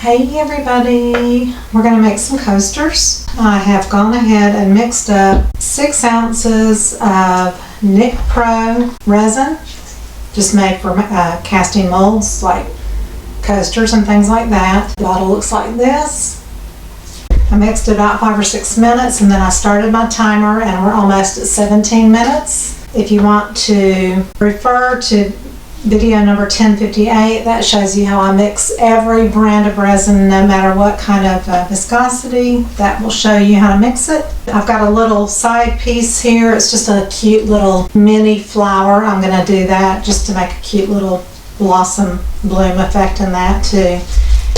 Hey everybody, we're going to make some coasters. I have gone ahead and mixed up 6 ounces of Nic Pro resin, just made for casting molds like coasters and things like that. The bottle looks like this. I mixed it about 5 or 6 minutes and then I started my timer and we're almost at 17 minutes. If you want to refer to video number 1058, that shows you how I mix every brand of resin, no matter what kind of viscosity. That will show you how to mix it. I've got a little side piece here. It's just a cute little mini flower. I'm going to do that just to make a cute little blossom bloom effect in that too.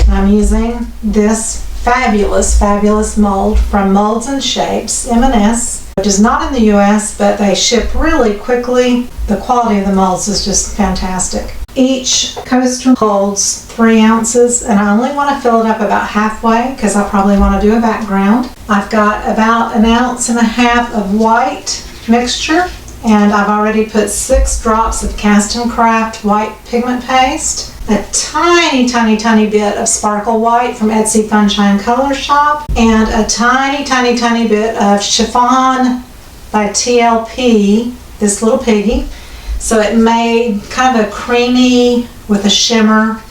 And I'm using this fabulous mold from Molds and Shapes, M&S, which is not in the US, but they ship really quickly. The quality of the molds is just fantastic. Each coaster holds 3 ounces, and I only want to fill it up about halfway because I probably want to do a background. I've got about 1.5 ounces of white mixture, and I've already put 6 drops of Cast and Craft white pigment paste, a tiny bit of sparkle white from Etsy Funshine Color Shop, and a tiny bit of chiffon by TLP, this little piggy. So it made kind of a creamy with a shimmer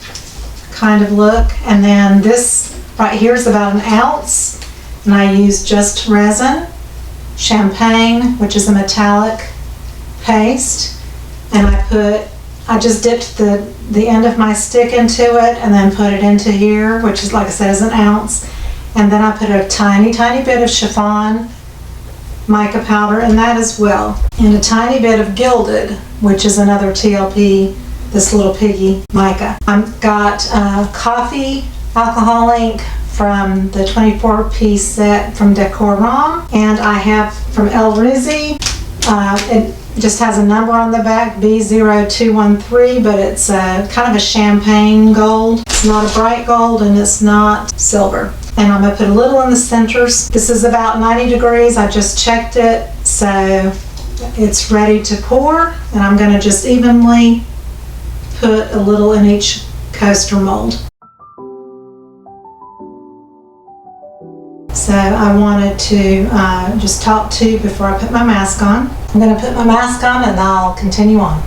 kind of look. And then this right here is about 1 ounce, and I use just resin, champagne, which is a metallic paste, and I just dipped the end of my stick into it and then put it into here, which is, like I said, is 1 ounce. And then I put a tiny bit of chiffon mica powder in that as well, and a tiny bit of gilded, which is another TLP, this little piggy mica. I've got coffee alcohol ink from the 24-piece set from Decorum, and I have from El Rizzi. It just has a number on the back, B0213, but it's kind of a champagne gold. It's not a bright gold and it's not silver. And I'm going to put a little in the centers. This is about 90 degrees. I just checked it, so it's ready to pour. And I'm going to just evenly put a little in each coaster mold. So I wanted to just talk to you before I put my mask on. I'm going to put my mask on and I'll continue on.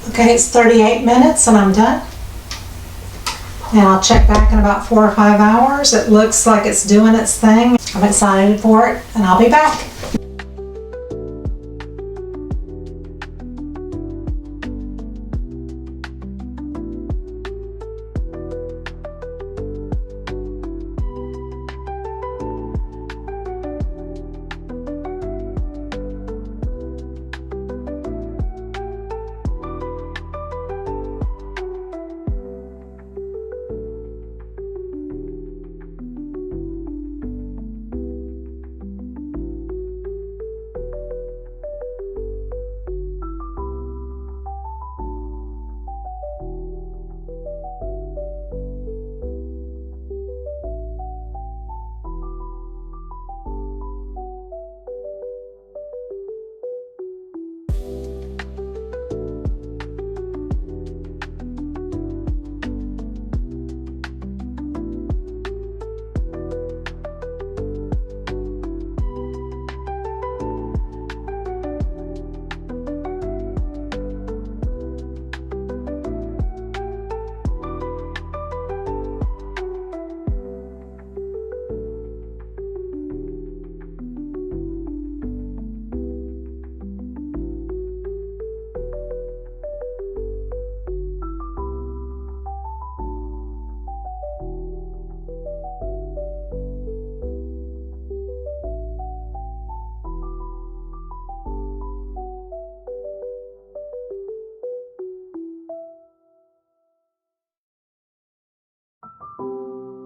Okay, it's 38 minutes and I'm done. And I'll check back in about 4 or 5 hours. It looks like it's doing its thing. I'm excited for it and I'll be back.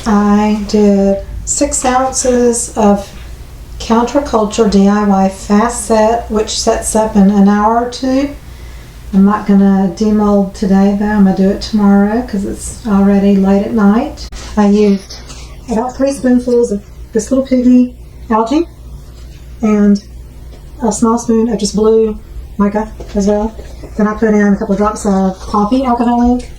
I did 6 ounces of Counterculture DIY Fast Set, which sets up in an hour or two. I'm not going to demold today though, I'm going to do it tomorrow because it's already late at night. I used about 3 spoonfuls of this little piggy algae and a small spoon of just blue mica as well. Then I put in a couple of drops of coffee alcohol ink,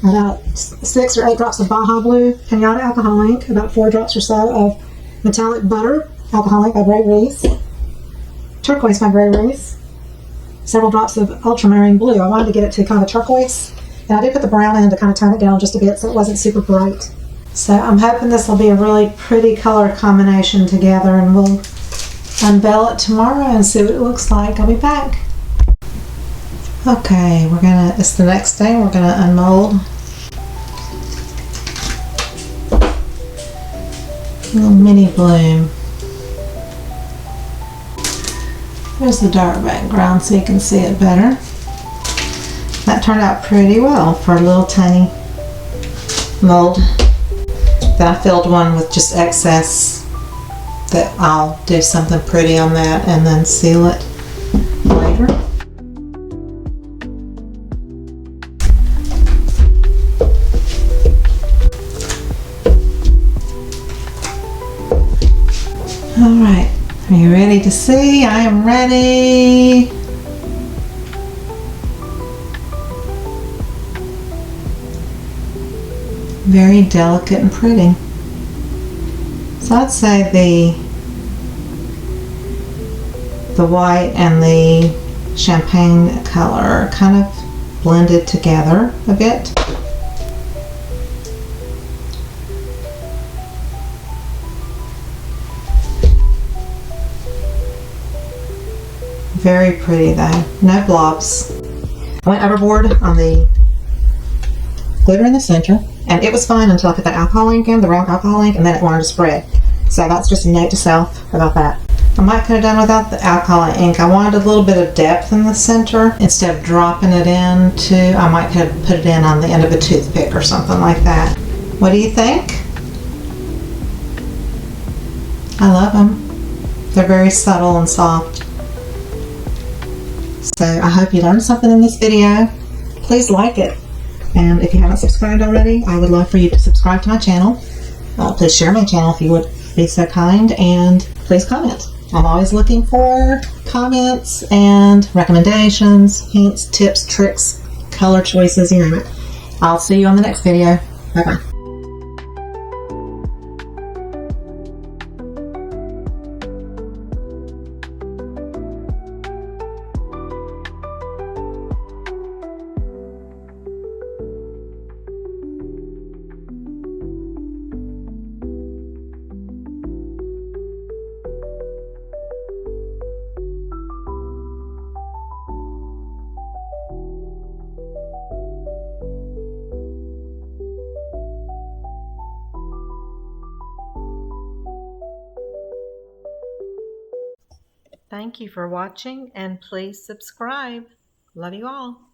about 6 or 8 drops of Baja Blue Pinata alcohol ink, about 4 drops or so of metallic butter alcohol ink by Grey Reese, turquoise by Grey Reese, several drops of ultramarine blue. I wanted to get it to kind of turquoise, and I did put the brown in to kind of tone it down just a bit so it wasn't super bright. So I'm hoping this will be a really pretty color combination together, and we'll unveil it tomorrow and see what it looks like. I'll be back. Okay, it's the next day, we're gonna unmold. A little mini bloom. There's the dark background so you can see it better. That turned out pretty well for a little tiny mold. Then I filled one with just excess that I'll do something pretty on that and then seal it later. Alright, are you ready to see? I am ready. Very delicate and pretty. So I'd say the white and the champagne color are kind of blended together a bit. Very pretty though, no blobs. I went overboard on the glitter in the center, and it was fine until I put that alcohol ink in, the round alcohol ink, and then it wanted to spread. So that's just a note to self about that. I might could have done without the alcohol ink. I wanted a little bit of depth in the center. Instead of dropping it into, I might have put it in on the end of a toothpick or something like that. What do you think? I love them. They're very subtle and soft. So I hope you learned something in this video. Please like it. And if you haven't subscribed already, I would love for you to subscribe to my channel. Please share my channel if you would be so kind, and please comment. I'm always looking for comments and recommendations, hints, tips, tricks, color choices, you name it. I'll see you on the next video. Bye-bye. Thank you for watching and please subscribe. Love you all.